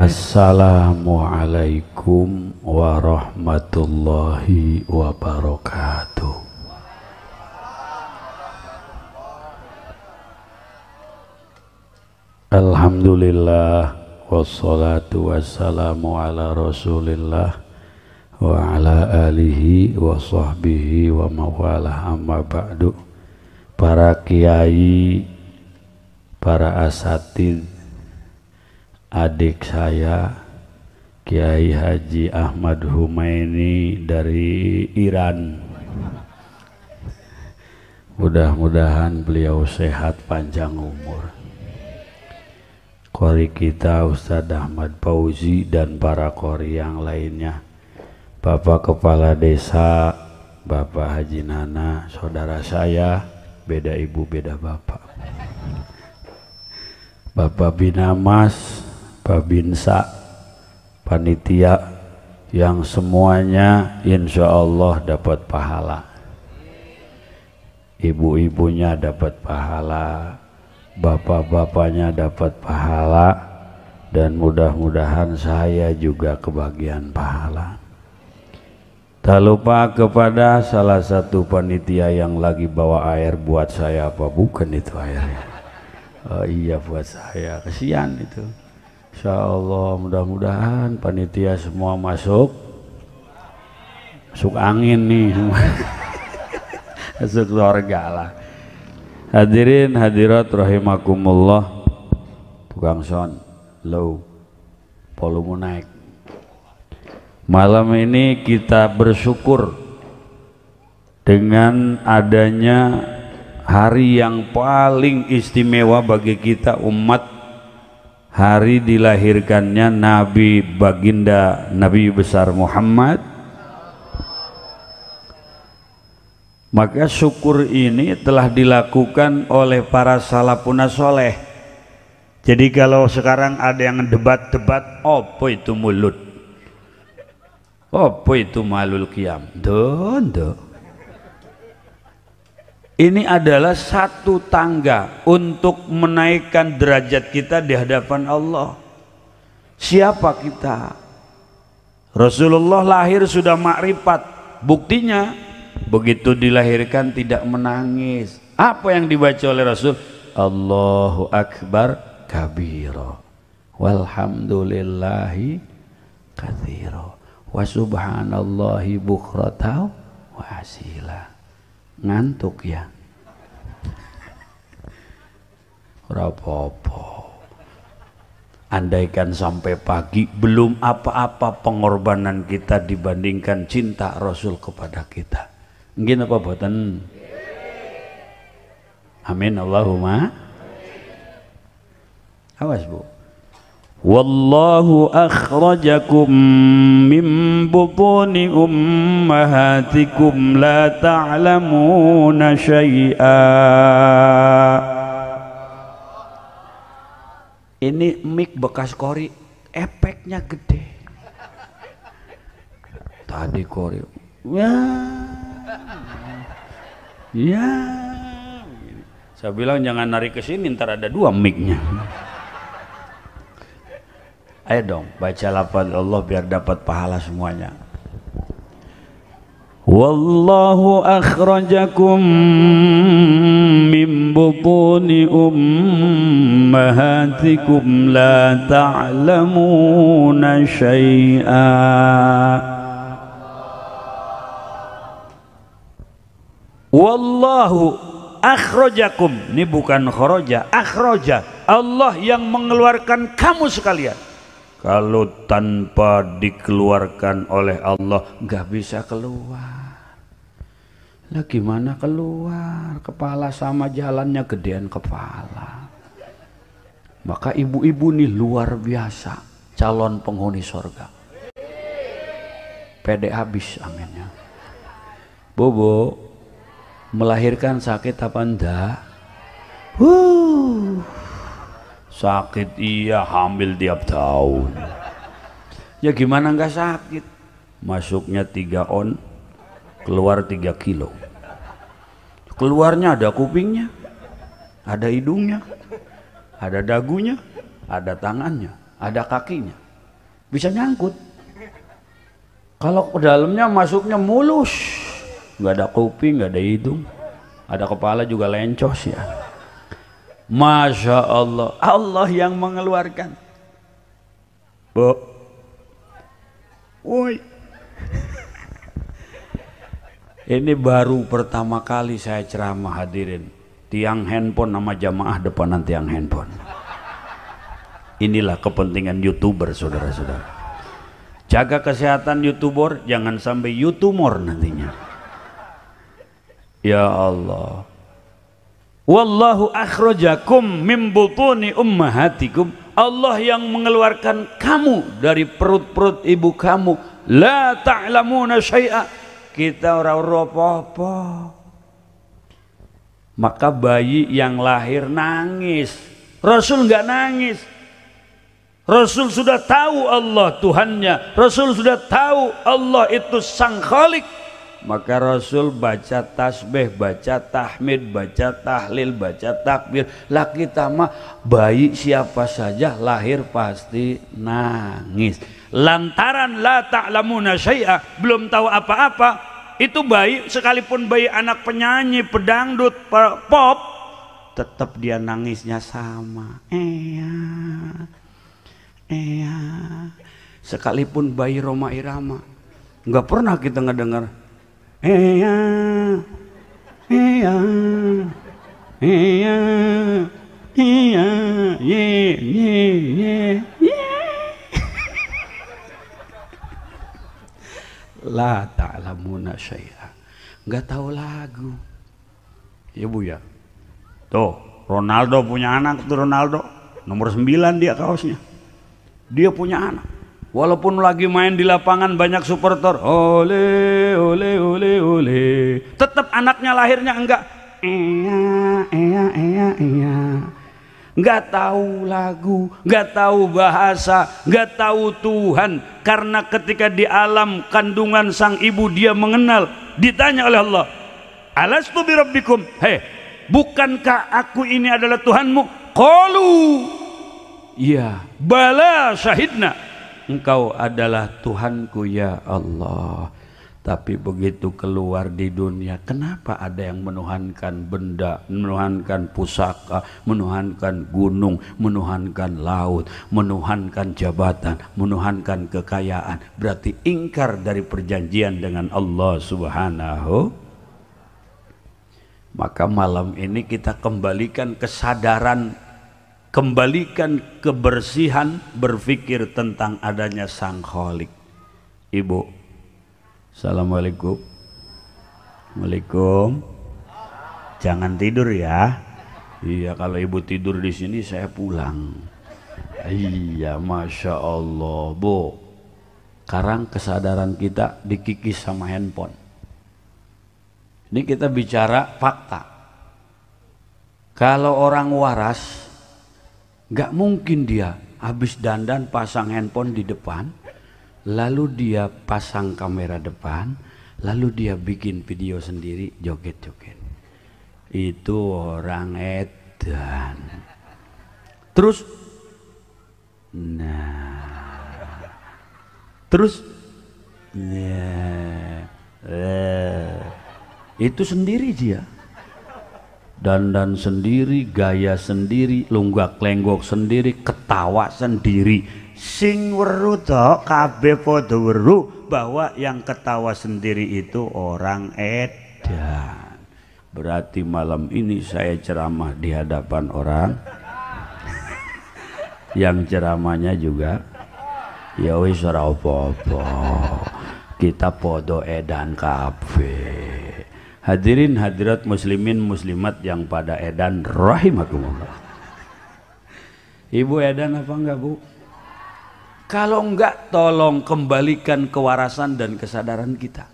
Assalamualaikum warahmatullahi wabarakatuh. Alhamdulillah wassalatu wassalamu ala rasulillah wa ala alihi wa sahbihi wa mawalah, amma ba'du. Para kiai, para asatid, adik saya Kiai Haji Ahmad Humaini dari Iran, mudah-mudahan beliau sehat panjang umur. Qori kita Ustadz Ahmad Fauzi dan para qori yang lainnya, Bapak Kepala Desa, Bapak Haji Nana, saudara saya, beda ibu beda bapak, Bapak Binamas, Pak Binsa, panitia yang semuanya insya Allah dapat pahala, ibu-ibunya dapat pahala, bapak-bapaknya dapat pahala, dan mudah-mudahan saya juga kebagian pahala. Tak lupa kepada salah satu panitia yang lagi bawa air buat saya, apa bukan itu airnya? Oh iya, buat saya, kesian itu. Insya Allah mudah-mudahan panitia semua masuk angin nih masuk surga lah. Hadirin hadirat rahimakumullah. Tukang son low, volume naik. Malam ini kita bersyukur dengan adanya hari yang paling istimewa bagi kita umat, hari dilahirkannya Nabi Baginda Nabi besar Muhammad. Maka syukur ini telah dilakukan oleh para salafun soleh. Jadi kalau sekarang ada yang debat-debat, apa itu mulut, apa itu malul qiyam, ini adalah satu tangga untuk menaikkan derajat kita di hadapan Allah. Siapa kita? Rasulullah lahir sudah makrifat. Buktinya begitu dilahirkan tidak menangis. Apa yang dibaca oleh Rasul? Allahu Akbar kabira walhamdulillahi katsira wa subhanallahi bukratan wa asila. Ngantuk ya? Rapopo. Andaikan sampai pagi belum apa-apa pengorbanan kita dibandingkan cinta Rasul kepada kita. Mungkin apa buatan? Amin Allahumma. Awas bu. Wallahu akhrajakum min butuni ummahatikum la ta'lamuna syai'a. Ini mic bekas kori, efeknya gede. Tadi kori, ya. Saya bilang jangan narik ke sini, ntar ada dua mic-nya. Ayo dong baca lafaz Allah biar dapat pahala semuanya. Wallahu akhrajakum min butuni ummahatikum la ta'lamuna syai'a. Wallahu akhrajakum, ini bukan kharaja, akhraja, Allah yang mengeluarkan kamu sekalian. Kalau tanpa dikeluarkan oleh Allah nggak bisa keluar. Lah gimana keluar? Kepala sama jalannya gedean kepala. Maka ibu-ibu nih luar biasa, calon penghuni surga. Pede habis aminnya. Bobo, melahirkan sakit apa enggak? Sakit iya, hamil tiap tahun. Ya gimana nggak sakit? Masuknya 3 on, keluar 3 kilo. Keluarnya ada kupingnya, ada hidungnya, ada dagunya, ada tangannya, ada kakinya. bisa nyangkut. Kalau ke dalamnya masuknya mulus, nggak ada kuping, nggak ada hidung, ada kepala juga lencos ya. Masya Allah, Allah yang mengeluarkan. Bu, woi, ini baru pertama kali saya ceramah hadirin. Tiang handphone nama jamaah depanan tiang handphone. Inilah kepentingan YouTuber, saudara-saudara. Jaga kesehatan YouTuber, jangan sampai YouTuber nantinya. Ya Allah. Wallahu akhrajakum min butuni ummahatikum. Allah yang mengeluarkan kamu dari perut-perut ibu kamu. La ta'lamuna syai'a. Kita ora-ora apa-apa. Maka bayi yang lahir nangis. Rasul enggak nangis. Rasul sudah tahu Allah Tuhannya. Rasul sudah tahu Allah itu Sang Khalik. Maka Rasul baca tasbih, baca tahmid, baca tahlil, baca takbir. Lah kita mah bayi siapa saja lahir pasti nangis. Lantaran la ta'lamuna syai'a, belum tahu apa-apa. Itu bayi sekalipun bayi anak penyanyi, pedangdut, pop, tetap dia nangisnya sama. Sekalipun bayi Roma Irama, nggak pernah kita ngedengar la ta'lamuna syai'a, nggak tahu lagu. Ya Bu ya, tuh Ronaldo punya anak tuh, Ronaldo nomor 9 dia kaosnya. Dia punya anak, walaupun lagi main di lapangan banyak supporter, ole ole ole ole, tetap anaknya lahirnya enggak enggak tahu lagu, enggak tahu bahasa, enggak tahu Tuhan. Karena ketika di alam kandungan sang ibu dia mengenal, ditanya oleh Allah, alastu birabbikum, hei bukankah aku ini adalah Tuhanmu? Qalu, iya, bala syahidna, engkau adalah Tuhanku ya Allah. Tapi begitu keluar di dunia, kenapa ada yang menuhankan benda, menuhankan pusaka, menuhankan gunung, menuhankan laut, menuhankan jabatan, menuhankan kekayaan? Berarti ingkar dari perjanjian dengan Allah Subhanahu. Maka malam ini kita kembalikan kesadaran, kembalikan kebersihan, berpikir tentang adanya Sang Khalik. Ibu, assalamualaikum. Waalaikumsalam. Jangan tidur ya. Iya, kalau ibu tidur di sini saya pulang. Iya, masya Allah, Bu. Sekarang kesadaran kita dikikis sama handphone. Ini kita bicara fakta. Kalau orang waras, gak mungkin dia habis dandan pasang handphone di depan, lalu dia pasang kamera depan, lalu dia bikin video sendiri joget-joget. Itu orang edan. Terus itu sendiri dia. Dandan sendiri, gaya sendiri, lunggak lenggok sendiri, ketawa sendiri. Sing weru to kabeh padha weru bahwa yang ketawa sendiri itu orang edan. Berarti malam ini saya ceramah di hadapan orang yang ceramahnya juga ya wis ora apa-apa. Kita podo edan kabeh. Hadirin hadirat muslimin muslimat yang pada edan rahimakumullah. Ibu edan apa enggak, Bu? Kalau enggak, tolong kembalikan kewarasan dan kesadaran kita.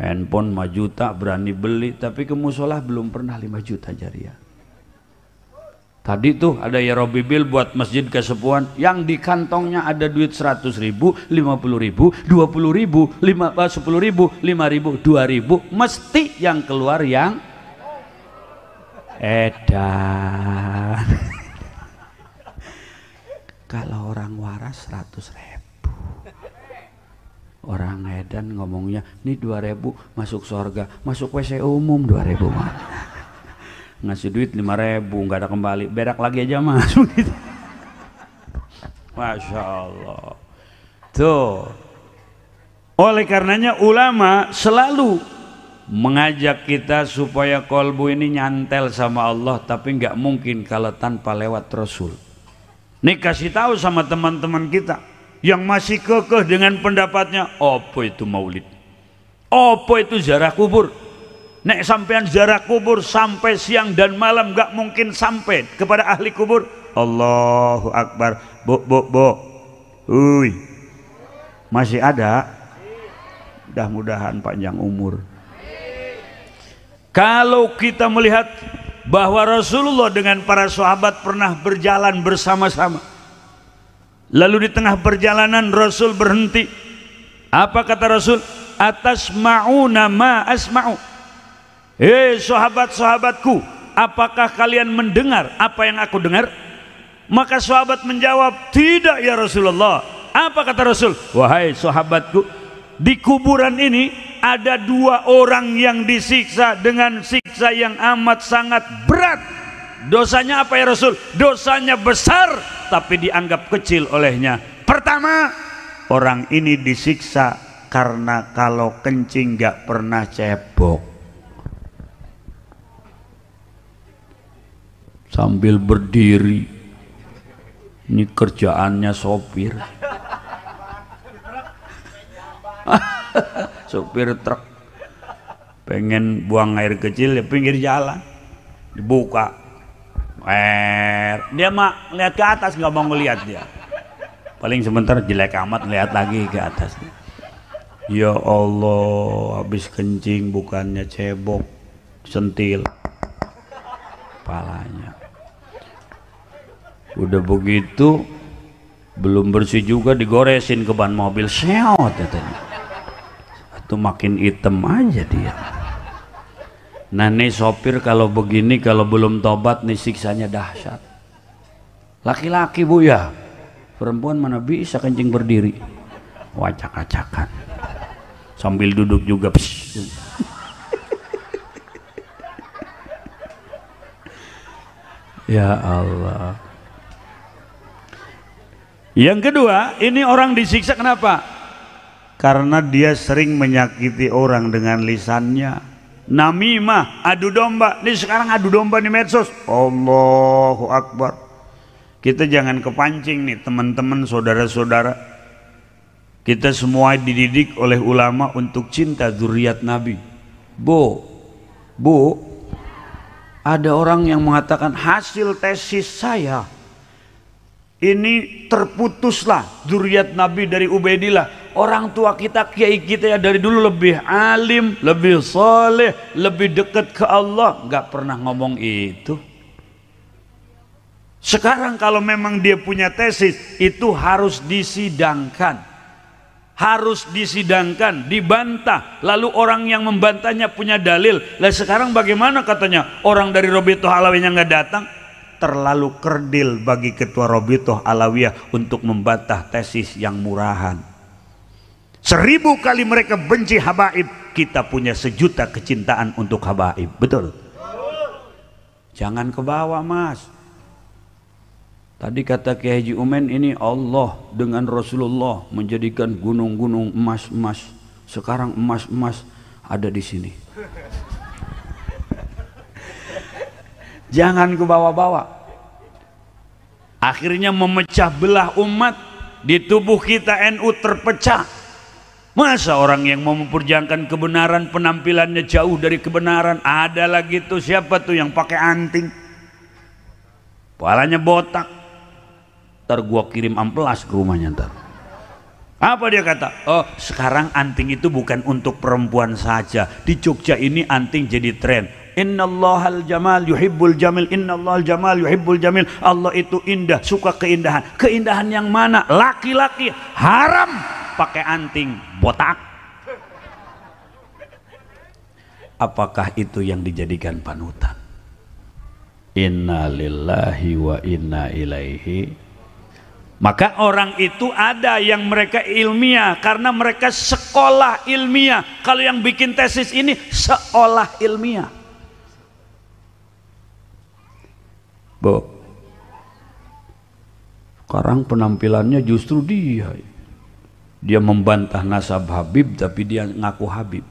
Handphone 5 juta berani beli, tapi ke musola belum pernah 5 juta jariah. Tadi tuh ada ya Robi Bil buat masjid kesepuan, yang di kantongnya ada duit 100.000, 50.000, 20.000, 10.000, 5.000, 2.000, mesti yang keluar yang edan. Kalau orang waras 100.000. Orang edan ngomongnya, ini 2.000 masuk surga, masuk WC umum 2.000 mah. Ngasih duit 5.000 nggak ada kembali, berak lagi aja masuk gitu. Masya Allah. Tuh. Oleh karenanya ulama selalu mengajak kita supaya kolbu ini nyantel sama Allah, tapi nggak mungkin kalau tanpa lewat Rasul. Nih kasih tahu sama teman-teman kita yang masih kekeh dengan pendapatnya, apa itu maulid, apa itu ziarah kubur. Nek sampean ziarah kubur sampai siang dan malam gak mungkin sampai kepada ahli kubur. Allahu Akbar. Bu, uy, masih ada? Mudah-mudahan panjang umur. Kalau kita melihat bahwa Rasulullah dengan para sahabat pernah berjalan bersama-sama, lalu di tengah perjalanan Rasul berhenti. Apa kata Rasul? Atasma'una ma asma'u. Hei sahabat-sahabatku, apakah kalian mendengar apa yang aku dengar? Maka sahabat menjawab, tidak ya Rasulullah. Apa kata Rasul? Wahai sahabatku, di kuburan ini ada 2 orang yang disiksa dengan siksa yang amat sangat berat. Dosanya apa ya Rasul? Dosanya besar tapi dianggap kecil olehnya. Pertama, orang ini disiksa karena kalau kencing gak pernah cebok. Sambil berdiri. Ini kerjaannya sopir. Sopir truk. Pengen buang air kecil di pinggir jalan. Dibuka. Dia mah lihat ke atas, nggak mau ngelihat dia. Paling sebentar jelek amat lihat lagi ke atas. Ya Allah, habis kencing bukannya cebok, sentil kepalanya. Udah begitu belum bersih juga digoresin ke ban mobil, seot katanya. Itu makin hitam aja dia. Nah nih sopir kalau begini, kalau belum tobat nih siksanya dahsyat. Laki-laki bu ya, perempuan mana bisa kencing berdiri, wacak-acakan sambil duduk juga. Ya Allah. Yang kedua, ini orang disiksa kenapa? Karena dia sering menyakiti orang dengan lisannya. Namimah, adu domba. Ini sekarang adu domba di medsos. Allahu Akbar. Kita jangan kepancing nih teman-teman, saudara-saudara. Kita semua dididik oleh ulama untuk cinta zuriat Nabi. Bu, ada orang yang mengatakan hasil tesis saya ini terputuslah zuriat Nabi dari Ubaidillah. Orang tua kita, kiai kita ya dari dulu lebih alim, lebih soleh, lebih dekat ke Allah. Gak pernah ngomong itu. Sekarang kalau memang dia punya tesis, itu harus disidangkan. Harus disidangkan, dibantah. Lalu orang yang membantahnya punya dalil. Lah sekarang bagaimana katanya? Orang dari Robitoh Alawiyah nggak datang. Terlalu kerdil bagi ketua Robitoh Alawiyah untuk membantah tesis yang murahan. 1000 kali mereka benci habaib, kita punya 1.000.000 kecintaan untuk habaib. Betul? Jangan ke bawah mas. Tadi kata Kiai Haji Umen, ini Allah dengan Rasulullah menjadikan gunung-gunung emas-emas. Sekarang emas-emas ada di sini. Jangan ke bawah-bawah. Akhirnya memecah belah umat. Di tubuh kita NU terpecah. Masa orang yang mau memperjuangkan kebenaran penampilannya jauh dari kebenaran? Ada lagi tuh, siapa tuh yang pakai anting, kepalanya botak. Ntar gua kirim amplas ke rumahnya ntar. Apa dia kata? Oh sekarang anting itu bukan untuk perempuan saja. Di Jogja ini anting jadi tren. Innallahal jamal yuhibbul jamil. Innallahal jamal yuhibbul jamil. Allah itu indah, suka keindahan. Keindahan yang mana? Laki-laki haram pakai anting botak. Apakah itu yang dijadikan panutan? Inna lillahi wa inna ilaihi Maka orang itu ada yang mereka ilmiah karena mereka sekolah ilmiah. Kalau yang bikin tesis ini seolah ilmiah. Bu, sekarang penampilannya justru dia membantah nasab Habib tapi dia ngaku Habib.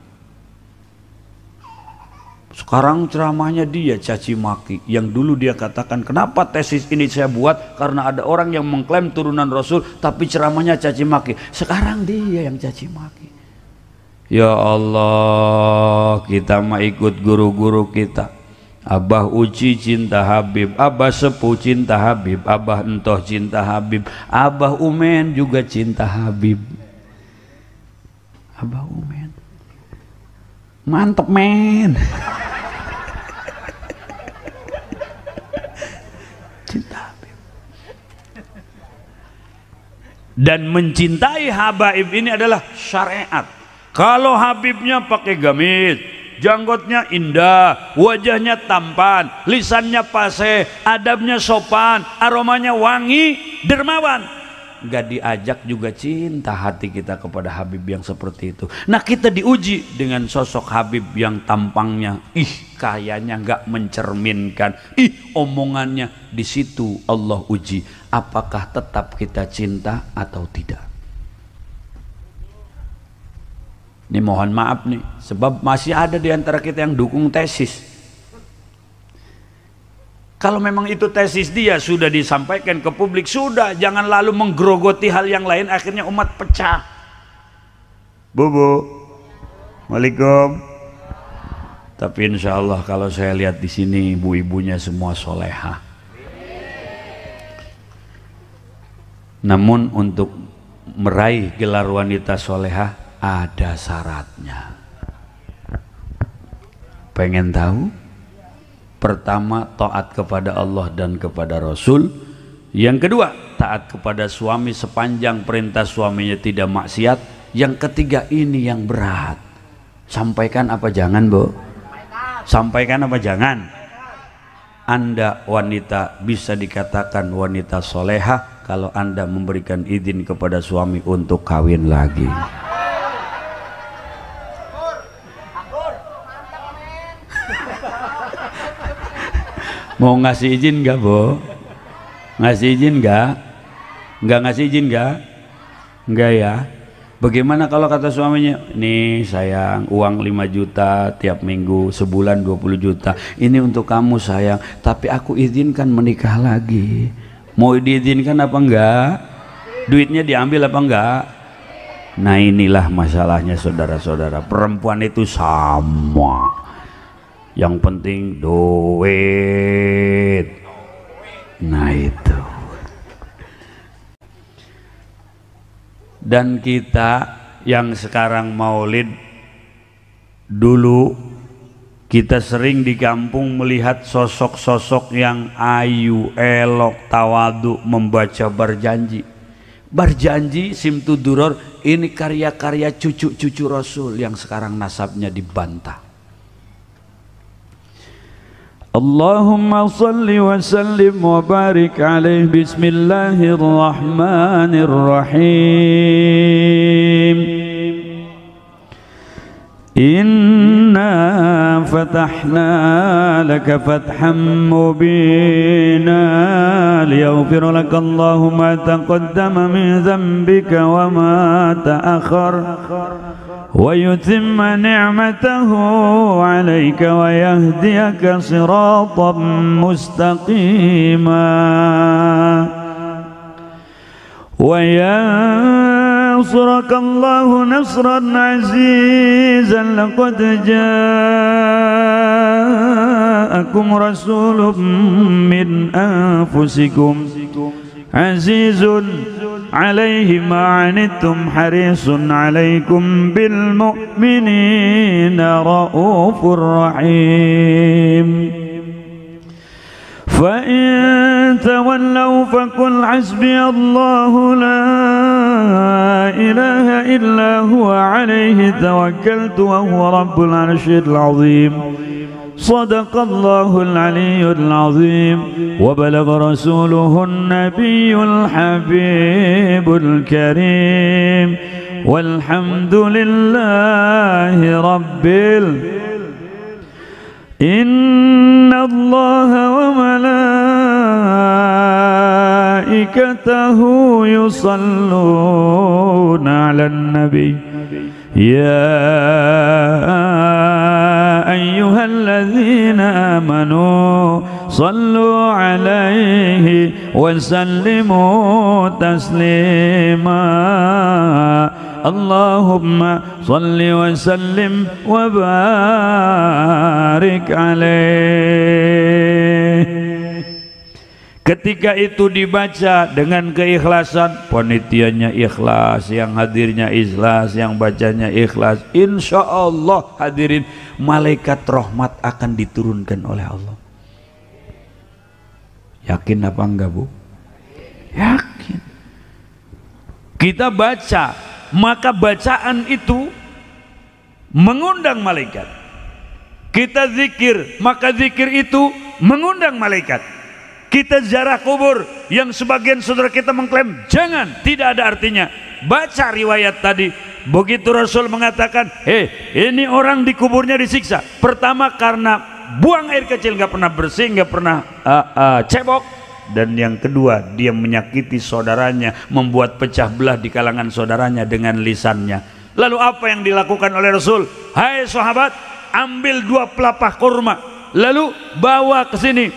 Sekarang ceramahnya dia caci maki. Yang dulu dia katakan, kenapa tesis ini saya buat? Karena ada orang yang mengklaim turunan Rasul tapi ceramahnya caci maki. Sekarang dia yang caci maki. Ya Allah, kita mah ikut guru-guru kita. Abah Uci cinta Habib, Abah Sepuh cinta Habib, Abah Entoh cinta Habib, Abah Umen juga cinta Habib. Abah Umen mantep men. Cinta Habib. Dan mencintai habaib ini adalah syariat. Kalau Habibnya pakai gamis, janggotnya indah, wajahnya tampan, lisannya paseh, adabnya sopan, aromanya wangi, dermawan, gak diajak juga cinta hati kita kepada Habib yang seperti itu. Nah, kita diuji dengan sosok Habib yang tampangnya kayaknya gak mencerminkan, omongannya. Di situ Allah uji apakah tetap kita cinta atau tidak. Ini mohon maaf nih, sebab masih ada di antara kita yang dukung tesis. Kalau memang itu tesis dia sudah disampaikan ke publik, sudah, jangan lalu menggerogoti hal yang lain, akhirnya umat pecah. Bu, Waalaikumsalam. Tapi insya Allah kalau saya lihat di sini ibu-ibunya semua solehah. Namun untuk meraih gelar wanita solehah ada syaratnya. Pengen tahu? Pertama, taat kepada Allah dan kepada Rasul. Yang kedua, taat kepada suami sepanjang perintah suaminya tidak maksiat. Yang ketiga, ini yang berat. Sampaikan apa jangan, Bu? Sampaikan apa jangan? Anda wanita bisa dikatakan wanita solehah kalau Anda memberikan izin kepada suami untuk kawin lagi. Mau ngasih izin gak, Bu? Ngasih izin gak? Nggak ngasih izin gak? Enggak ya? Bagaimana kalau kata suaminya, nih sayang, uang 5 juta tiap minggu, sebulan 20 juta, ini untuk kamu sayang, tapi aku izinkan menikah lagi. Mau diizinkan apa enggak? Duitnya diambil apa enggak? Nah, inilah masalahnya saudara-saudara. Perempuan itu sama, yang penting duit. Nah itu. Dan kita yang sekarang maulid, dulu kita sering di kampung melihat sosok-sosok yang ayu, elok, tawadu, membaca berjanji. Berjanji simtuduror, ini karya-karya cucu-cucu Rasul yang sekarang nasabnya dibantah. Allahumma salli wa sallim wa barik alaih. Bismillahirrahmanirrahim. Inna fatahna laka fathan mubina liyaghfir laka Allahu ma taqaddama min dhanbika wa ma ta'akhkhar ويتم نعمته عليك ويهديك صراطا مستقيما وينصرك الله نصرا عزيزا لقد جاءكم رسول من أنفسكم عزيز عليه ما عنتم حريص عليكم بالمؤمنين رؤوف رحيم فإن تولوا فقل حسبي الله لا إله إلا هو عليه توكلت وهو رب العرش العظيم صدق الله العلي العظيم وبلغ رسوله النبي الحبيب الكريم والحمد لله رب إن الله وملائكته يصلون على النبي يا أيها الذين آمنوا صلوا عليه وسلموا تسليما اللهم صل وسلم وبارك عليه. Ketika itu dibaca dengan keikhlasan, panitianya ikhlas, yang hadirnya ikhlas, yang bacanya ikhlas, insya Allah hadirin, malaikat rahmat akan diturunkan oleh Allah. Yakin apa enggak, Bu? Yakin. Kita baca, maka bacaan itu mengundang malaikat. Kita zikir, maka zikir itu mengundang malaikat. Kita ziarah kubur yang sebagian saudara kita mengklaim jangan, tidak ada artinya. Baca riwayat tadi, begitu Rasul mengatakan, ini orang di kuburnya disiksa. Pertama karena buang air kecil, nggak pernah bersih, nggak pernah cebok. Dan yang kedua, dia menyakiti saudaranya, membuat pecah belah di kalangan saudaranya dengan lisannya. Lalu apa yang dilakukan oleh Rasul? Hai sahabat, ambil 2 pelepah kurma, lalu bawa ke sini.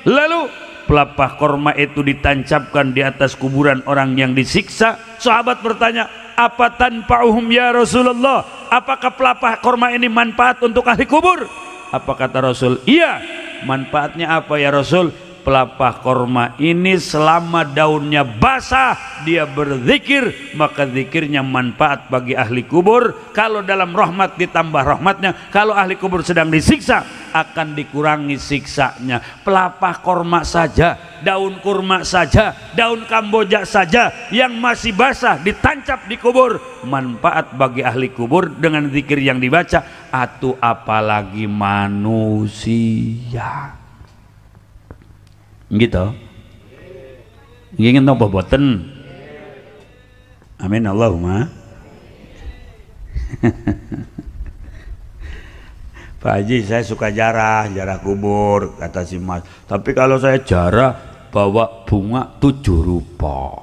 Lalu pelepah kurma itu ditancapkan di atas kuburan orang yang disiksa. Sahabat bertanya, apa tanfa'uhum ya Rasulullah? Apakah pelepah kurma ini manfaat untuk ahli kubur? Apa kata Rasul? Iya. Manfaatnya apa ya Rasul? Pelepah kurma ini selama daunnya basah dia berzikir, maka zikirnya manfaat bagi ahli kubur. Kalau dalam rahmat ditambah rahmatnya, kalau ahli kubur sedang disiksa akan dikurangi siksanya. Pelepah kurma saja, daun kurma saja, daun kamboja saja yang masih basah ditancap di kubur, manfaat bagi ahli kubur dengan zikir yang dibaca. Atuh apalagi manusia. Gitu. Ingin apa boten? Amin Allahumma. Pak Haji, saya suka jarah kubur, kata si Mas. Tapi kalau saya jarah bawa bunga 7 rupa.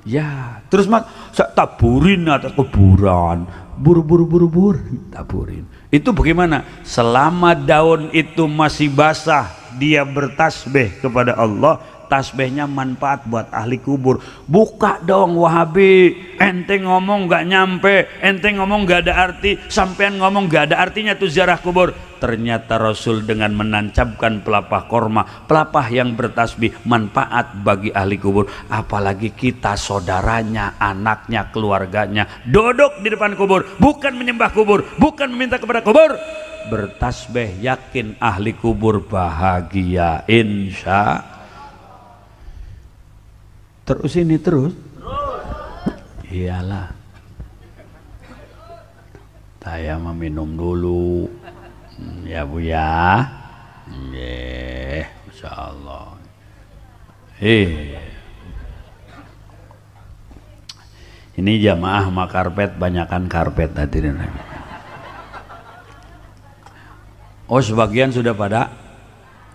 Ya, terus Mas, saya taburin atas kuburan. Buru-buru taburin. Itu bagaimana? Selama daun itu masih basah, dia bertasbih kepada Allah, tasbihnya manfaat buat ahli kubur. Buka dong Wahabi, ente ngomong gak nyampe, ente ngomong gak ada arti, sampean ngomong gak ada artinya tuh ziarah kubur. Ternyata Rasul dengan menancapkan pelepah korma, pelepah yang bertasbih, manfaat bagi ahli kubur. Apalagi kita saudaranya, anaknya, keluarganya duduk di depan kubur, bukan menyembah kubur, bukan meminta kepada kubur, bertasbih, yakin ahli kubur bahagia insya. Terus ini terus iyalah, saya meminum dulu ya Bu ya. Masya Allah. Ini jamaah sama karpet, banyakan karpet hadirin. Oh sebagian sudah pada,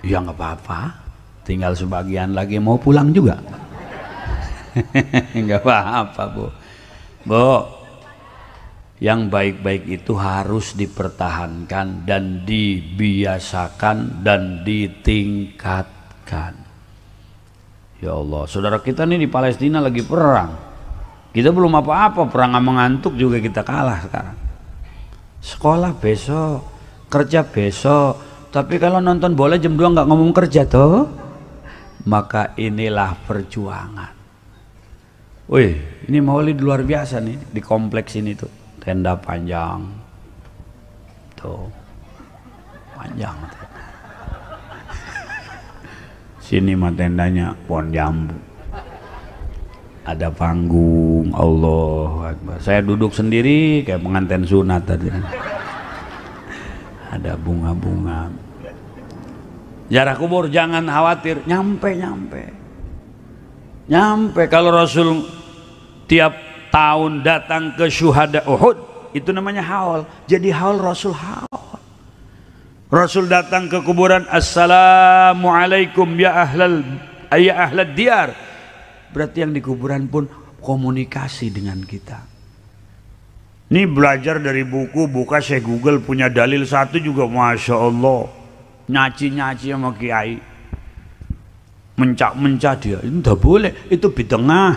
ya nggak apa-apa, tinggal sebagian lagi mau pulang juga. Nggak apa-apa Bu. Yang baik-baik itu harus dipertahankan dan dibiasakan dan ditingkatkan. Ya Allah, saudara kita nih di Palestina lagi perang. Kita belum apa-apa, perang sama ngantuk juga kita kalah sekarang. Sekolah besok, kerja besok, tapi kalau nonton bola jam 2 nggak ngomong kerja toh, maka inilah perjuangan. Wih, ini maulid luar biasa nih di kompleks ini tuh, tenda panjang, tuh panjang. Sini mah tendanya pohon jambu, ada panggung, Allah Akbar. Saya duduk sendiri kayak pengantin sunat tadi. Ada bunga-bunga. Ziarah kubur jangan khawatir, nyampe. Kalau Rasul tiap tahun datang ke syuhada Uhud, itu namanya haul. Jadi haul Rasul haul. Rasul datang ke kuburan, assalamualaikum ya ahlal diyar. Berarti yang di kuburan pun komunikasi dengan kita. Ini belajar dari buku, buka saya Google punya dalil satu juga, masya Allah, nyaci sama kiai, mencak dia, itu tidak boleh, itu bid'ah,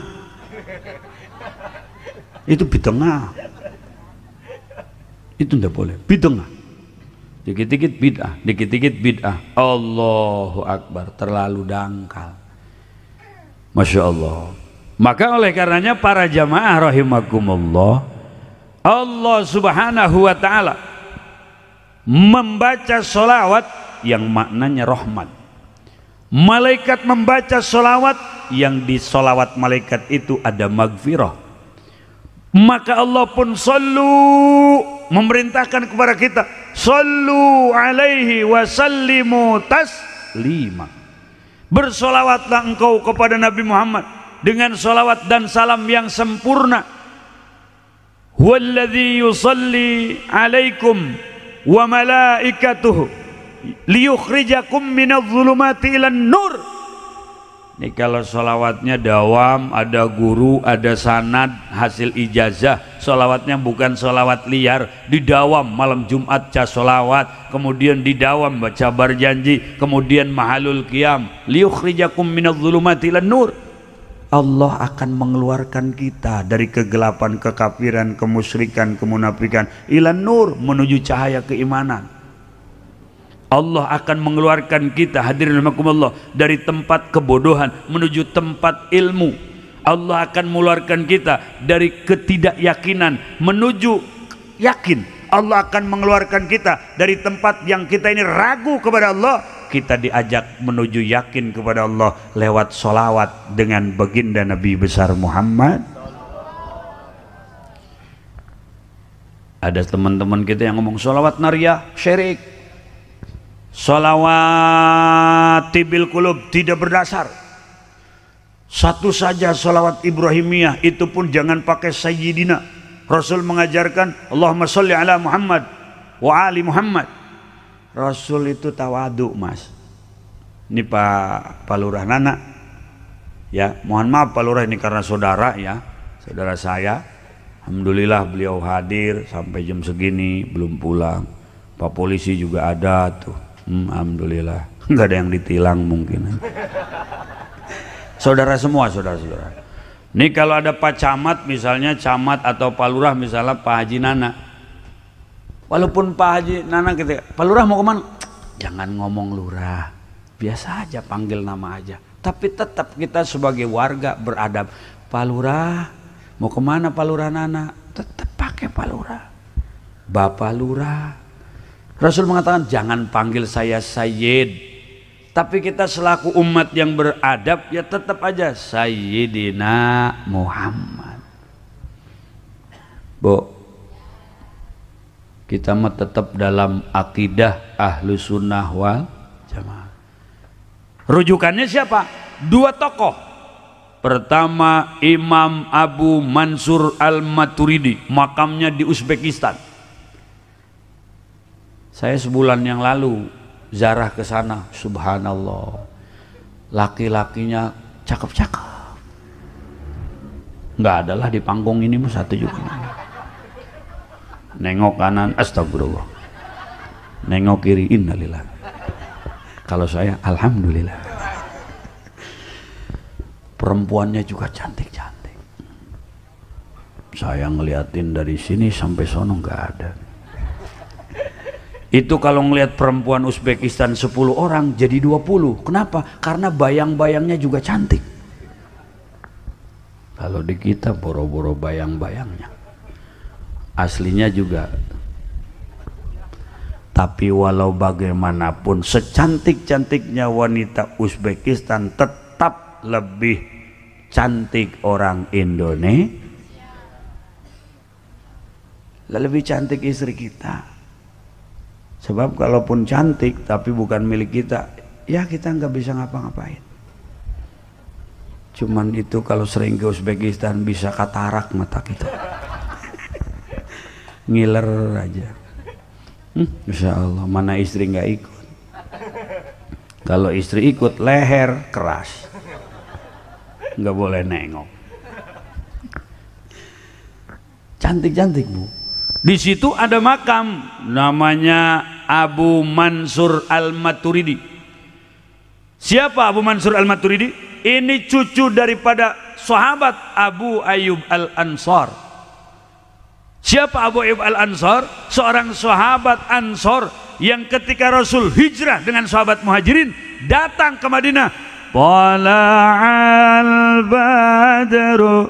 itu tidak boleh, bid'ah, dikit-dikit bid'ah, Allahu Akbar, terlalu dangkal, masya Allah. Maka oleh karenanya para jamaah rahimakumullah, Allah subhanahu wa ta'ala membaca sholawat yang maknanya rahmat. Malaikat membaca sholawat yang di sholawat malaikat itu ada magfirah. Maka Allah pun sallu, memerintahkan kepada kita, sallu alaihi wa sallimu taslima. Bersolawatlah engkau kepada Nabi Muhammad dengan sholawat dan salam yang sempurna. Walladzi yusalli alaikum wa malaikatuhu liyukhrijakum minadh dhulumati ilan nur. Ini kalau sholawatnya dawam, ada guru, ada sanad, hasil ijazah. Sholawatnya bukan sholawat liar, didawam malam Jumat ca sholawat, kemudian didawam baca berjanji, kemudian mahalul qiyam, liyukhrijakum minadh dhulumati ilan nur. Allah akan mengeluarkan kita dari kegelapan, kekafiran, kemusyrikan, kemunafikan, ilan nur, menuju cahaya keimanan. Allah akan mengeluarkan kita, hadirin rahimakumullah, dari tempat kebodohan menuju tempat ilmu. Allah akan mengeluarkan kita dari ketidakyakinan menuju yakin. Allah akan mengeluarkan kita dari tempat yang kita ini ragu kepada Allah, kita diajak menuju yakin kepada Allah lewat sholawat dengan baginda Nabi besar Muhammad. Ada teman-teman kita yang ngomong sholawat nariyah syirik, sholawat tibil kulub tidak berdasar. Satu saja sholawat Ibrahimiyah, itu pun jangan pakai sayyidina. Rasul mengajarkan Allahumma sholli ala Muhammad wa ali Muhammad. Rasul itu tawadu, Mas. Ini Pak Lurah Nana, ya mohon maaf Pak Lurah, ini karena saudara ya, saudara saya. Alhamdulillah beliau hadir sampai jam segini belum pulang. Pak polisi juga ada tuh, alhamdulillah nggak ada yang ditilang mungkin. Saudara semua, saudara-saudara. Ini kalau ada Pak Camat misalnya, Camat atau Pak Lurah misalnya Pak Haji Nana, walaupun Pak Haji Nana kita, Pak Lurah mau kemana? Jangan ngomong Lurah, biasa aja panggil nama aja. Tapi tetap kita sebagai warga beradab. Pak Lurah mau kemana? Pak Lurah Nana, tetap pakai Pak Lurah, Bapak Lurah. Rasul mengatakan jangan panggil saya Sayyid. Tapi kita selaku umat yang beradab ya tetap aja Sayyidina Muhammad. Bu, kita mah tetap dalam akidah ahlu sunnah wal jamaah. Rujukannya siapa? Dua tokoh. Pertama Imam Abu Mansur Al-Maturidi, makamnya di Uzbekistan. Saya sebulan yang lalu ziarah ke sana, subhanallah, laki-lakinya cakep-cakep. Nggak adalah di panggung ini mah satu juga. Nengok kanan, astagfirullah. Nengok kiri, innalillah. Kalau saya, alhamdulillah. Perempuannya juga cantik-cantik. Saya ngeliatin dari sini sampai sono nggak ada. Itu kalau ngelihat perempuan Uzbekistan 10 orang jadi 20. Kenapa? Karena bayang-bayangnya juga cantik. Kalau di kita boro-boro bayang-bayangnya, aslinya juga. Tapi walau bagaimanapun secantik-cantiknya wanita Uzbekistan, tetap lebih cantik orang Indonesia. Lebih cantik istri kita. Sebab kalaupun cantik tapi bukan milik kita, ya kita nggak bisa ngapa-ngapain. Cuman itu kalau sering ke Uzbekistan bisa katarak mata kita. Ngiler aja. Insya Allah, mana istri nggak ikut. Kalau istri ikut leher keras, nggak boleh nengok. Cantik-cantik Bu. Di situ ada makam namanya Abu Mansur Al-Maturidi. Siapa Abu Mansur Al-Maturidi? Ini cucu daripada sahabat Abu Ayyub Al-Ansar. Siapa Abu Ayyub Al-Ansar? Seorang sahabat Ansar yang ketika Rasul hijrah dengan sahabat Muhajirin datang ke Madinah. Tala'al badru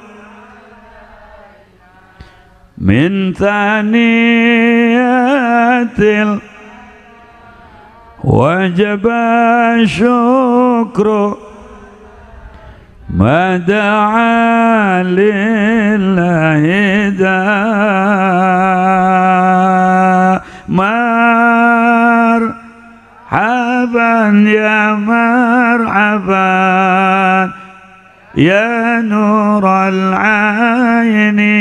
min thaniyatil wajaba syukru mada'a lillahi marhaban ya marhaban ya nural aini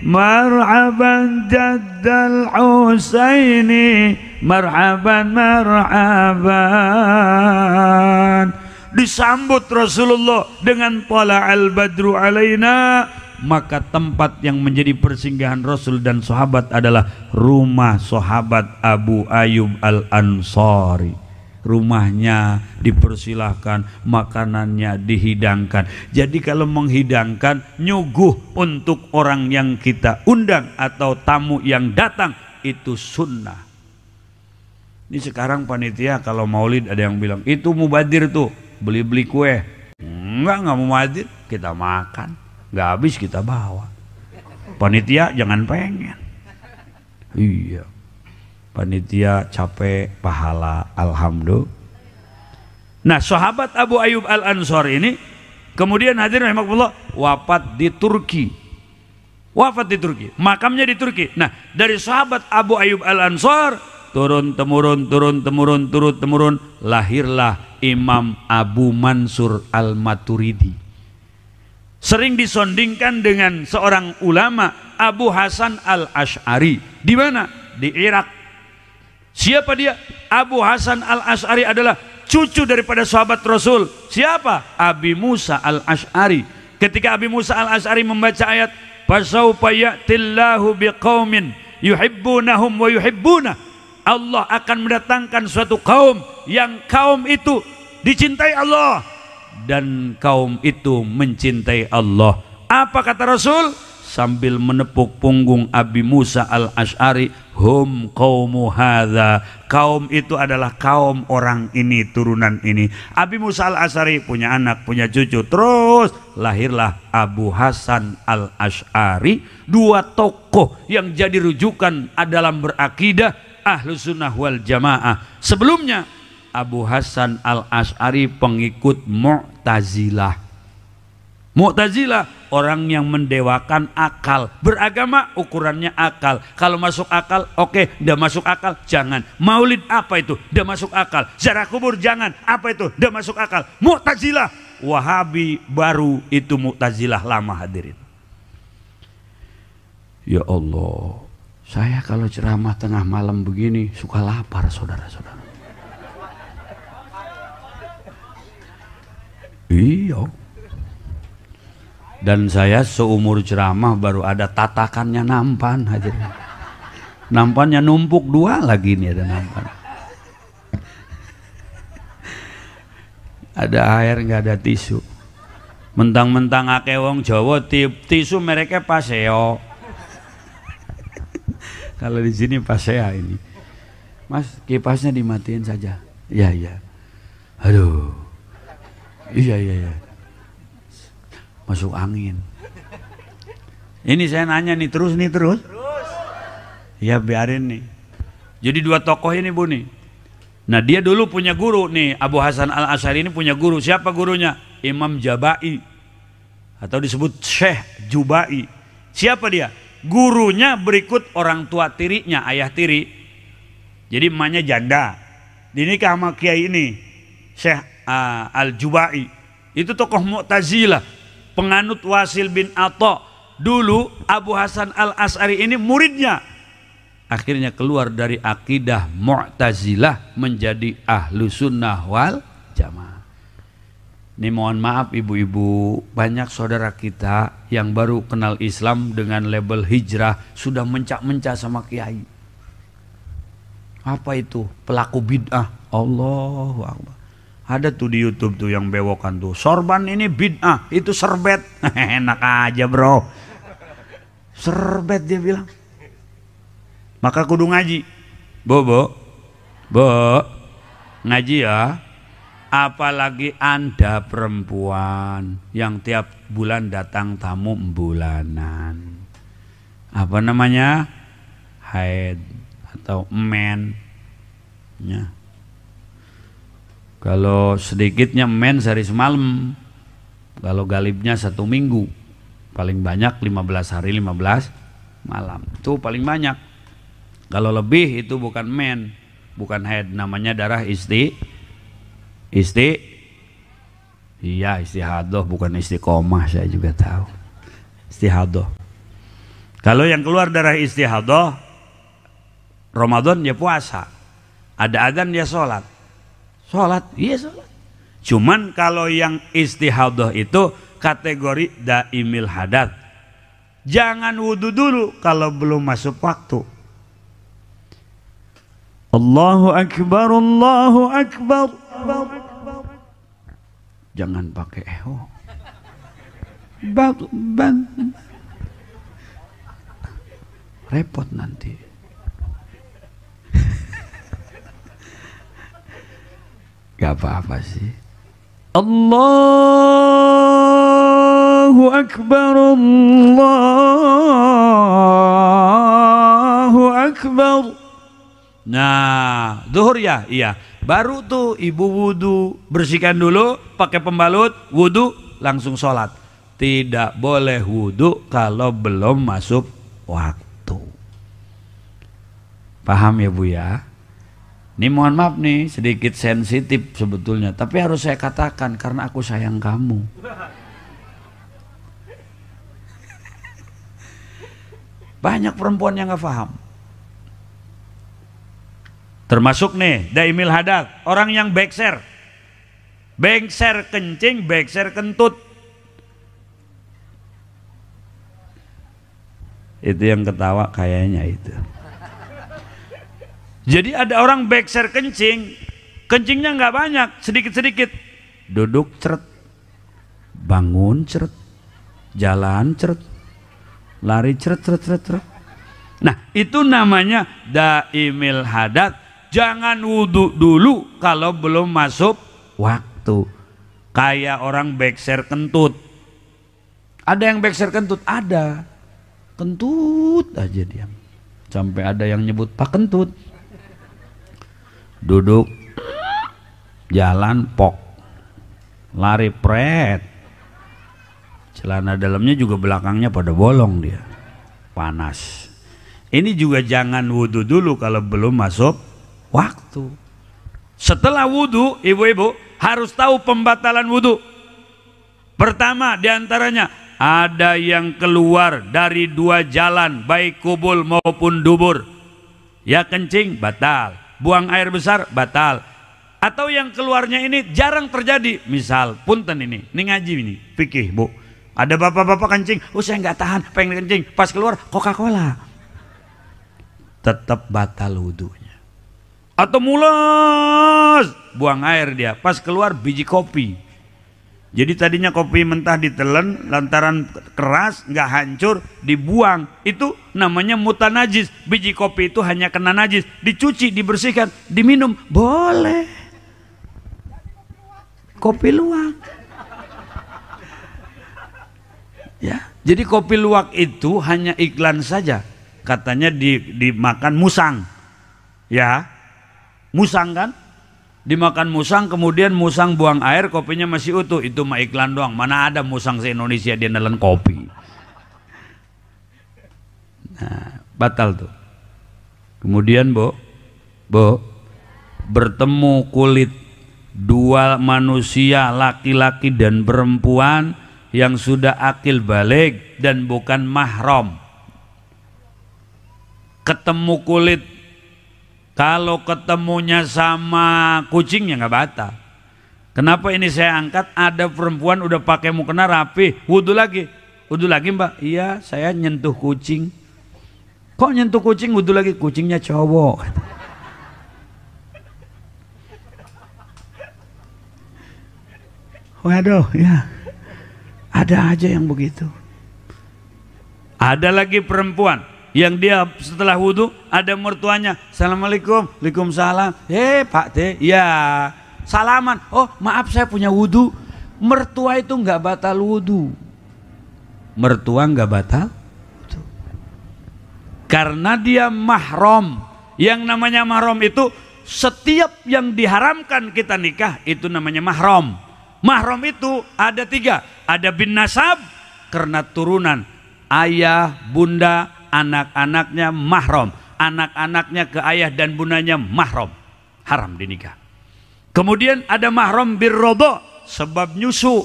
marhaban jaddal husaini marhaban marhaban. Disambut Rasulullah dengan tala'al badru alaina, maka tempat yang menjadi persinggahan Rasul dan sahabat adalah rumah sahabat Abu Ayyub Al-Ansari. Rumahnya dipersilahkan, makanannya dihidangkan. Jadi kalau menghidangkan, nyuguh untuk orang yang kita undang atau tamu yang datang, itu sunnah. Ini sekarang panitia kalau maulid ada yang bilang itu mubadir tuh, beli-beli kue. Enggak mau mubadir, kita makan, nggak habis kita bawa. Panitia jangan pengen. Iya, panitia capek pahala, alhamdulillah. Nah, sahabat Abu Ayyub Al-Ansar ini kemudian hadirin rahimakumullah wafat di Turki. Wafat di Turki, makamnya di Turki. Nah, dari sahabat Abu Ayyub Al-Ansar turun temurun lahirlah Imam Abu Mansur Al-Maturidi. Sering disondingkan dengan seorang ulama Abu Hasan Al-Asy'ari. Di mana? Di Irak. Siapa dia? Abu Hasan Al-Asy'ari adalah cucu daripada sahabat Rasul. Siapa? Abi Musa Al-Asy'ari. Ketika Abi Musa Al-Asy'ari membaca ayat fasawfa ya'tillahu biqaumin yuhibbunahum wa yuhibbuna, Allah akan mendatangkan suatu kaum yang kaum itu dicintai Allah dan kaum itu mencintai Allah. Apa kata Rasul? Sambil menepuk punggung Abi Musa Al-Asy'ari, hum qaumu hadza, kaum itu adalah kaum orang ini, turunan ini. Abi Musa Al-Asy'ari punya anak, punya cucu, terus lahirlah Abu Hasan Al-Asy'ari, dua tokoh yang jadi rujukan dalam berakidah Ahlus Sunnah wal Jamaah. Sebelumnya Abu Hasan Al-Asy'ari pengikut Mu'tazilah. Mu'tazilah orang yang mendewakan akal. Beragama ukurannya akal. Kalau masuk akal oke, tidak masuk akal jangan. Maulid apa itu? Tidak masuk akal. Ziarah kubur jangan. Apa itu? Tidak masuk akal. Mu'tazilah. Wahabi baru itu Mu'tazilah lama hadirin. Ya Allah, saya kalau ceramah tengah malam begini suka lapar saudara-saudara. Iya. Dan saya seumur ceramah baru ada tatakannya nampan hadirin. Nampannya numpuk dua lagi nih, ada nampan. Ada air nggak ada tisu. Mentang-mentang akeh wong Jawa tisu mereknya Paseo. Kalau di sini Pasea ini. Mas, kipasnya dimatiin saja. Iya, iya. Aduh. Iya. Masuk angin. Ini saya nanya nih terus. Ya biarin nih. Jadi dua tokoh ini Bu nih. Nah dia dulu punya guru nih, Abu Hasan Al-Asy'ari ini punya guru. Siapa gurunya? Imam Jabai atau disebut Syekh Jubai. Siapa dia? Gurunya berikut orang tua tirinya, ayah tiri. Jadi emaknya janda. Dinikah sama kiai ini. Syekh Al-Jubai. Itu tokoh Mu'tazilah, penganut Wasil bin Atha. Dulu Abu Hasan Al-Asy'ari ini muridnya. Akhirnya keluar dari akidah Mu'tazilah menjadi Ahlu Sunnah wal Jamaah. Ini mohon maaf ibu-ibu, banyak saudara kita yang baru kenal Islam dengan label hijrah sudah mencak-mencak sama kiai. Apa itu? Pelaku bid'ah. Allahu Akbar. Ada tuh di YouTube tuh yang bewokan tuh. Sorban ini bid'ah, itu serbet. Enak aja bro. Serbet dia bilang. Maka kudu ngaji. Bo, ngaji ya. Apalagi Anda perempuan yang tiap bulan datang tamu bulanan. Apa namanya? Haid atau men. Ya. Kalau sedikitnya men sehari semalam. Kalau galibnya 1 minggu. Paling banyak 15 hari 15 malam. Itu paling banyak. Kalau lebih itu bukan men, bukan haid, namanya darah istihadah, bukan istiqomah, saya juga tahu. Istihadah. Kalau yang keluar darah istihadah, Ramadan ya puasa, ada adzan ya sholat, iya sholat. Cuman kalau yang istihadah itu kategori daimil hadat, jangan wudhu dulu kalau belum masuk waktu. Allahu Akbar, Allahu Akbar. Jangan pakai eho. Repot nanti. Gak apa-apa sih. Allahu Akbar, Allahu Akbar. Nah, zuhur ya? Iya. Baru tuh ibu wudu, bersihkan dulu, pakai pembalut, wudu, langsung sholat. Tidak boleh wudu kalau belum masuk waktu. Paham ya Bu ya? Ini mohon maaf nih, sedikit sensitif sebetulnya, tapi harus saya katakan karena aku sayang kamu. Banyak perempuan yang gak paham. Termasuk nih daimil hadat, orang yang bekser kencing, bekser kentut. Itu yang ketawa kayaknya itu. Jadi ada orang bekser kencingnya nggak banyak, sedikit-sedikit. Duduk ceret, bangun ceret, jalan ceret, lari ceret. Nah itu namanya daimil hadat. Jangan wudhu dulu kalau belum masuk waktu. Kayak orang bekser kentut. Ada yang bekser kentut? Ada. Kentut aja dia. Sampai ada yang nyebut Pak Kentut. Duduk, jalan pok, lari pret. Celana dalamnya juga belakangnya pada bolong dia. Panas. Ini juga jangan wudhu dulu kalau belum masuk waktu. Setelah wudhu, ibu-ibu harus tahu pembatalan wudhu. Pertama diantaranya, ada yang keluar dari 2 jalan, baik kubul maupun dubur. Ya kencing, batal. Buang air besar, batal. Atau yang keluarnya ini jarang terjadi. Misal, punten ini ngaji ini, fikih Bu. Ada bapak-bapak kencing, saya nggak tahan, pengen kencing. Pas keluar, Coca-Cola. Tetap batal wudhunya. Atau mulas, buang air dia. Pas keluar, biji kopi. Jadi tadinya kopi mentah ditelan, lantaran keras, nggak hancur, dibuang. Itu namanya mutanajis. Biji kopi itu hanya kena najis, dicuci, dibersihkan, diminum, boleh. Kopi luwak. Ya, jadi kopi luwak itu hanya iklan saja. Katanya dimakan musang. Ya, musang kan? Dimakan musang, kemudian musang buang air, kopinya masih utuh. Itu mah iklan doang. Mana ada musang se-Indonesia dia nelen kopi. Nah, batal tuh. Kemudian bertemu kulit dua manusia laki-laki dan perempuan yang sudah akil balik dan bukan mahram. Ketemu kulit, kalau ketemunya sama kucingnya nggak batal. Kenapa ini saya angkat? Ada perempuan udah pakai mukena rapi, wudhu lagi mbak. Iya, saya nyentuh kucing. Kok nyentuh kucing wudhu lagi? Kucingnya cowok. Waduh, ya ada aja yang begitu. Ada lagi perempuan yang dia setelah wudhu ada mertuanya, assalamualaikum, waalaikumsalam. Pak teh, ya salaman. Oh maaf saya punya wudhu. Mertua itu nggak batal wudhu. Mertua nggak batal wudhu. Karena dia mahram. Yang namanya mahram itu setiap yang diharamkan kita nikah itu namanya mahram. Mahram itu ada 3. Ada bin nasab karena turunan, ayah, bunda, anak-anaknya mahram. Anak-anaknya ke ayah dan bundanya mahram, haram dinikah. Kemudian ada mahram birrodho, sebab nyusu.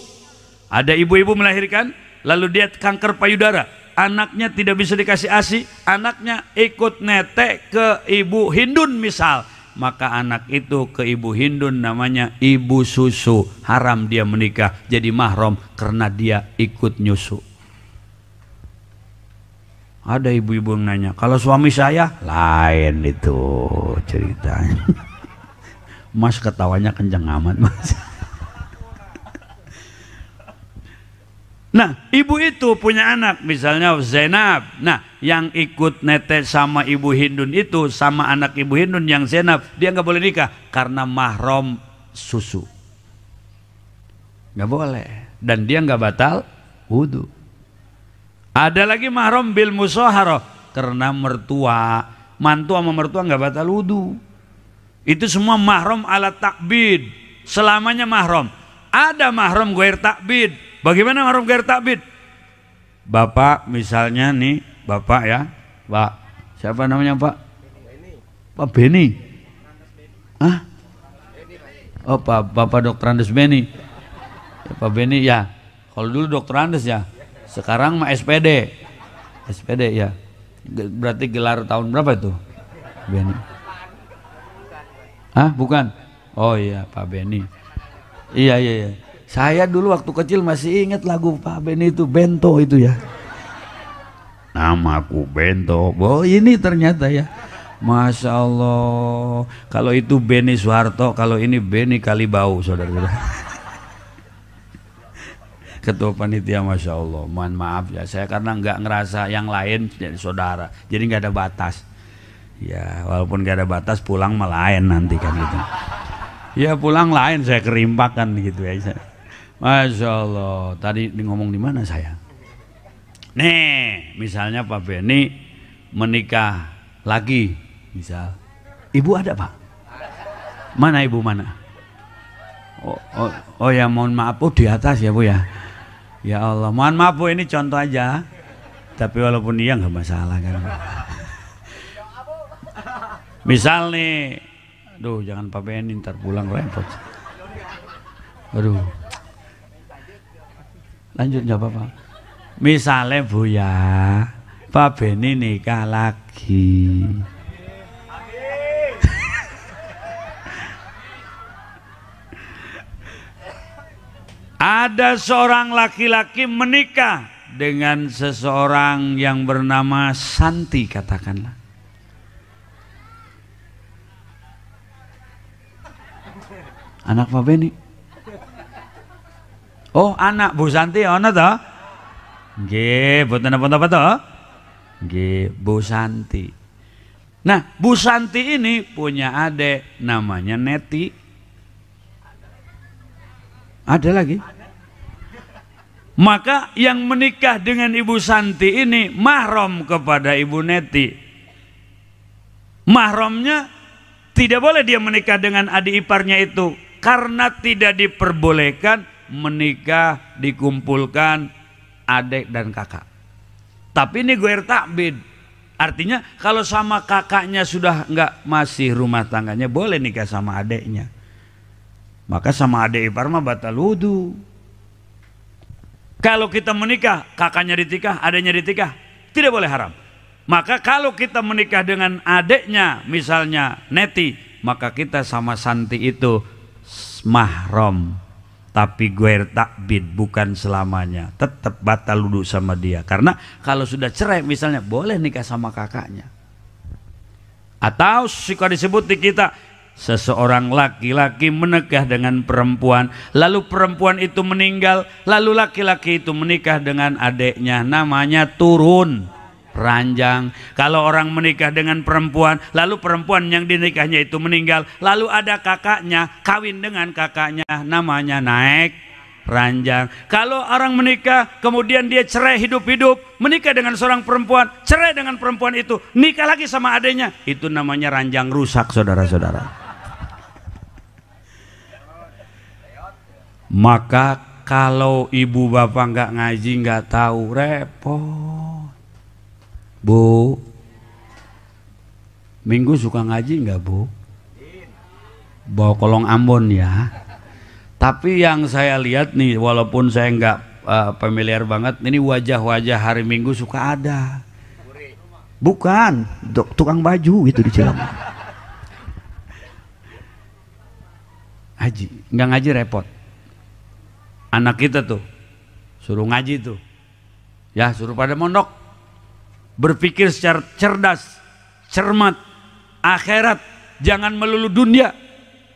Ada ibu-ibu melahirkan lalu dia kanker payudara, anaknya tidak bisa dikasih ASI, anaknya ikut netek ke ibu hindun misal, maka anak itu ke ibu hindun namanya ibu susu, haram dia menikah jadi mahram karena dia ikut nyusu. Ada ibu-ibu yang nanya, kalau suami saya lain itu ceritanya. Mas ketawanya kenceng amat mas. Nah ibu itu punya anak misalnya Zainab. Nah yang ikut netes sama ibu hindun itu sama anak ibu hindun yang Zainab, dia nggak boleh nikah karena mahram susu, nggak boleh, dan dia nggak batal wudhu. Ada lagi mahram bil musaharah, karena mertua, mantu sama mertua nggak batal wudhu. Itu semua mahram ala takbid, selamanya mahram. Ada mahram ghair takbid. Bagaimana mahram ghair takbid? Bapak misalnya nih, bapak ya, Pak, siapa namanya Pak? Pak Beni. Hah? Oh Bapak Dr. Andes Beni. Ya, Pak Beni ya. Kalau dulu Dr. Andes ya. Sekarang mah SPD. SPD ya. Berarti gelar tahun berapa itu? Beni. Hah? Bukan? Oh iya Pak Beni. Iya. Saya dulu waktu kecil masih ingat lagu Pak Beni itu, Bento itu ya. Namaku Bento. Oh ini ternyata ya. Masya Allah. Kalau itu Beni Soeharto, kalau ini Beni Kalibau, saudara-saudara. Ketua panitia, Masya Allah. Mohon maaf ya, saya karena nggak ngerasa yang lain jadi saudara, jadi nggak ada batas. Ya walaupun nggak ada batas, pulang lain nanti kan gitu. Ya pulang lain, saya kerimpakan gitu ya. Masya Allah. Tadi ngomong di mana saya? Nih, misalnya Pak Beni menikah lagi, misal. Ibu ada Pak? Mana ibu mana? Oh ya mohon maaf, di atas ya Bu ya. Ya Allah, mohon maaf Bu, ini contoh aja. Tapi walaupun iya nggak masalah kan. Misal nih, aduh jangan Pak Beni ntar pulang repot. Aduh. Lanjut nggak apa-apa. Misalnya Bu ya, Pak Beni nikah lagi. Ada seorang laki-laki menikah dengan seseorang yang bernama Santi, katakanlah. Anak Pak Beni. Oh, anak Bu Santi ana to? Nggih, boten apa-apa to? Nggih, Bu Santi. Nah, Bu Santi ini punya adik namanya Neti. Ada lagi. Maka yang menikah dengan Ibu Santi ini mahram kepada Ibu Neti. Mahramnya tidak boleh dia menikah dengan adik iparnya itu, karena tidak diperbolehkan menikah dikumpulkan adik dan kakak. Tapi ini ghair takbid. Artinya kalau sama kakaknya sudah enggak, masih rumah tangganya, boleh nikah sama adiknya. maka sama adik ipar mah batal wudu. Kalau kita menikah, kakaknya ditikah, adiknya ditikah, tidak boleh haram. Maka kalau kita menikah dengan adiknya, misalnya Neti, maka kita sama Santi itu mahram. Tapi guer takbid, bukan selamanya. Tetap batal wudu sama dia. Karena kalau sudah cerai misalnya, boleh nikah sama kakaknya. Atau suka disebut di kita, seseorang laki-laki menikah dengan perempuan, lalu perempuan itu meninggal, lalu laki-laki itu menikah dengan adiknya, namanya turun ranjang. Kalau orang menikah dengan perempuan, lalu perempuan yang dinikahnya itu meninggal, lalu ada kakaknya kawin dengan kakaknya, namanya naik ranjang. Kalau orang menikah kemudian dia cerai hidup-hidup, menikah dengan seorang perempuan, cerai dengan perempuan itu, nikah lagi sama adiknya, itu namanya ranjang rusak, saudara-saudara. Maka kalau ibu bapak nggak ngaji, nggak tahu, repot. Bu, Minggu suka ngaji nggak Bu? Bawa kolong Ambon ya. Tapi yang saya lihat nih, walaupun saya nggak familiar banget, ini wajah-wajah hari Minggu suka ada. Bukan, tukang baju itu di Cilamu. Haji, nggak ngaji repot. Anak kita tuh suruh ngaji tuh, ya suruh pada mondok, berpikir secara cerdas, cermat, akhirat, jangan melulu dunia.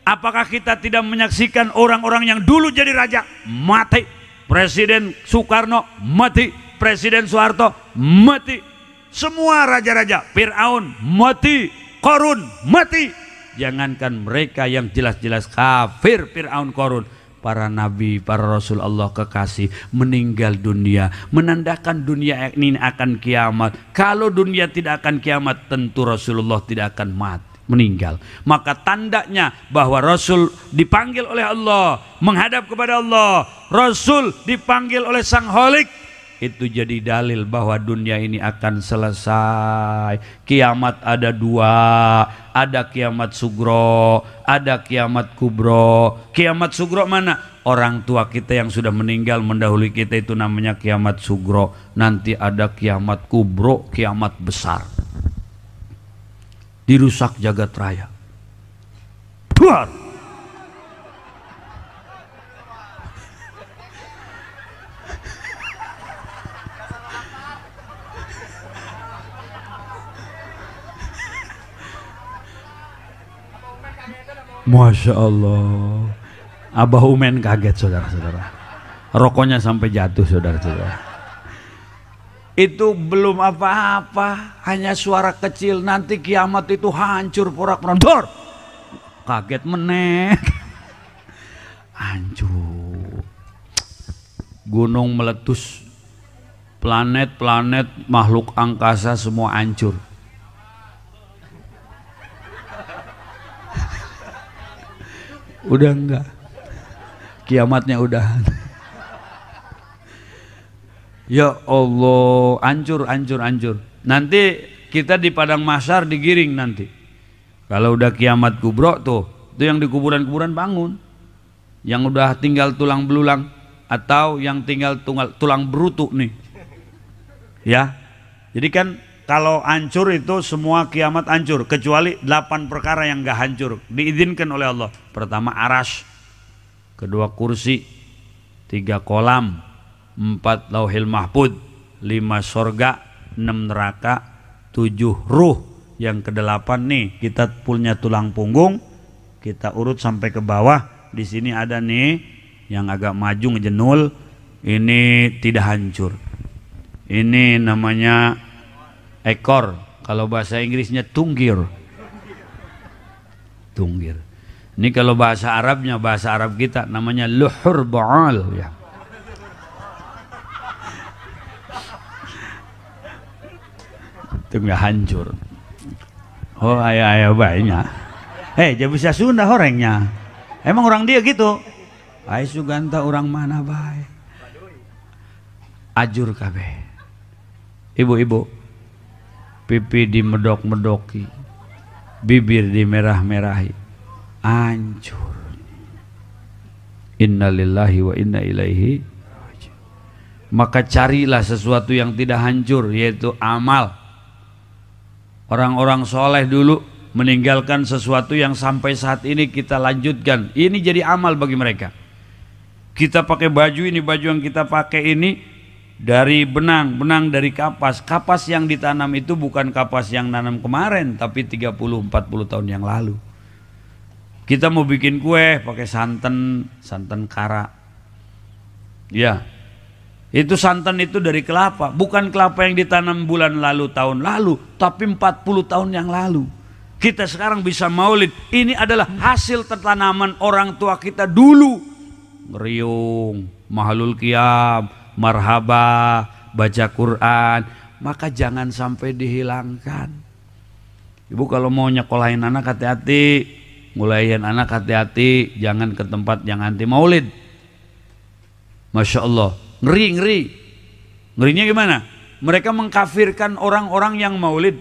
Apakah kita tidak menyaksikan orang-orang yang dulu jadi raja mati? Presiden Soekarno mati, Presiden Soeharto mati, semua raja-raja, Fir'aun mati, Qarun mati. Jangankan mereka yang jelas-jelas kafir, Fir'aun, Qarun, para nabi, para rasul Allah kekasih meninggal dunia, menandakan dunia ini akan kiamat. Kalau dunia tidak akan kiamat, tentu Rasulullah tidak akan mati, meninggal. Maka tandanya bahwa Rasul dipanggil oleh Allah, menghadap kepada Allah, Rasul dipanggil oleh Sang Holik, itu jadi dalil bahwa dunia ini akan selesai. Kiamat ada dua, ada kiamat sugro, ada kiamat kubro. Kiamat sugro mana? Orang tua kita yang sudah meninggal mendahului kita, itu namanya kiamat sugro. Nanti ada kiamat kubro, kiamat besar, dirusak jagat raya. Tuar. Masya Allah, Abah Umen kaget, saudara-saudara. Rokoknya sampai jatuh, saudara-saudara. Itu belum apa-apa, hanya suara kecil. Nanti kiamat itu hancur porak-poranda. Kaget meneh. Hancur. Gunung meletus, planet-planet, makhluk angkasa semua hancur. Udah enggak, kiamatnya udah. Ya Allah, hancur. Nanti kita di padang mahsyar digiring nanti. Kalau udah kiamat kubro tuh, itu yang di kuburan-kuburan bangun. Yang udah tinggal tulang belulang atau yang tinggal tulang berutuk nih. Ya. Jadi kan kalau hancur itu semua kiamat hancur, kecuali 8 perkara yang gak hancur, diizinkan oleh Allah. Pertama aras, kedua kursi, 3 kolam, 4 lauhil mahfud, 5 sorga, 6 neraka, 7 ruh. Yang ke-8 nih, kita punya tulang punggung, kita urut sampai ke bawah. Di sini ada nih yang agak maju ngejenul, ini tidak hancur. Ini namanya ekor, kalau bahasa Inggrisnya tunggir. Ini kalau bahasa Arabnya, bahasa Arab kita namanya luhur ba'al ya. Itu nggak hancur. Oh ayah baiknya. Jadi bisa Sunda orangnya. Emang orang dia gitu. Ai Suganta orang mana baik. Ajur kabeh. Ibu-ibu, pipi dimedok-medoki, bibir dimerah-merahi, hancur. Innalillahi wa inna ilaihi raji'un. Maka carilah sesuatu yang tidak hancur, yaitu amal. Orang-orang soleh dulu meninggalkan sesuatu yang sampai saat ini kita lanjutkan. Ini jadi amal bagi mereka. Kita pakai baju ini, baju yang kita pakai ini dari benang dari kapas. Kapas yang ditanam itu bukan kapas yang nanam kemarin, tapi 30-40 tahun yang lalu. Kita mau bikin kue pakai santan kara. Ya, itu santan itu dari kelapa, bukan kelapa yang ditanam bulan lalu, tahun lalu, tapi 40 tahun yang lalu. Kita sekarang bisa maulid, ini adalah hasil tanaman orang tua kita dulu. Ngeriung, mahalul qiyam, marhaba, baca Quran, maka jangan sampai dihilangkan. Ibu kalau mau nyekolahin anak hati-hati, ngulahin anak hati-hati, jangan ke tempat yang anti maulid. Masya Allah, ngerinya gimana? Mereka mengkafirkan orang-orang yang maulid.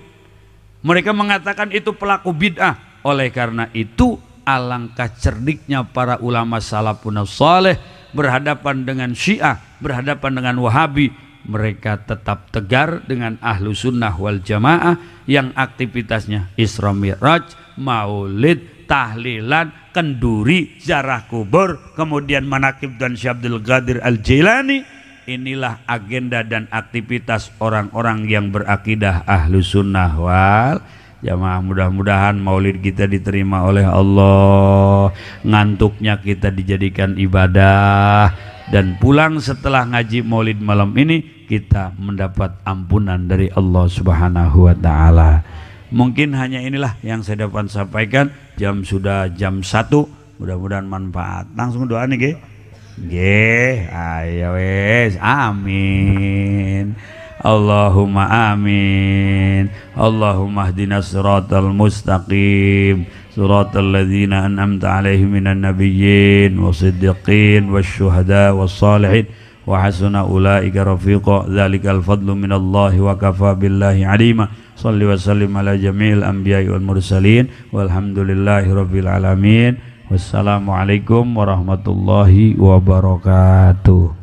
Mereka mengatakan itu pelaku bid'ah. Oleh karena itu alangkah cerdiknya para ulama salafun saleh berhadapan dengan Syiah, berhadapan dengan Wahabi. Mereka tetap tegar dengan ahlu sunnah wal jamaah yang aktivitasnya Isra Mi'raj, maulid, tahlilan, kenduri, ziarah kubur, kemudian manaqib dan Syekh Abdul Qadir Al-Jailani. Inilah agenda dan aktivitas orang-orang yang berakidah ahlu sunnah wal jamaah. Mudah-mudahan maulid kita diterima oleh Allah, ngantuknya kita dijadikan ibadah, dan pulang setelah ngaji maulid malam ini kita mendapat ampunan dari Allah Subhanahu wa ta'ala. Mungkin hanya inilah yang saya dapat sampaikan. Sudah jam 1, mudah-mudahan manfaat. Langsung doa nih, ayo wes, amin. Allahumma amin. Allahumma ihdinas siratal mustaqim, siratal ladzina an'amta 'alaihim minan nabiyyin wasiddiqin wasyuhada wassalihin wa hasuna ulaika rafiqa. Dzalikal fadlu minallahi wa kafa billahi 'alima. Shalli wa sallim ala jami'il anbiya'i wal mursalin walhamdulillahi rabbil alamin. Wassalamualaikum warahmatullahi wabarakatuh.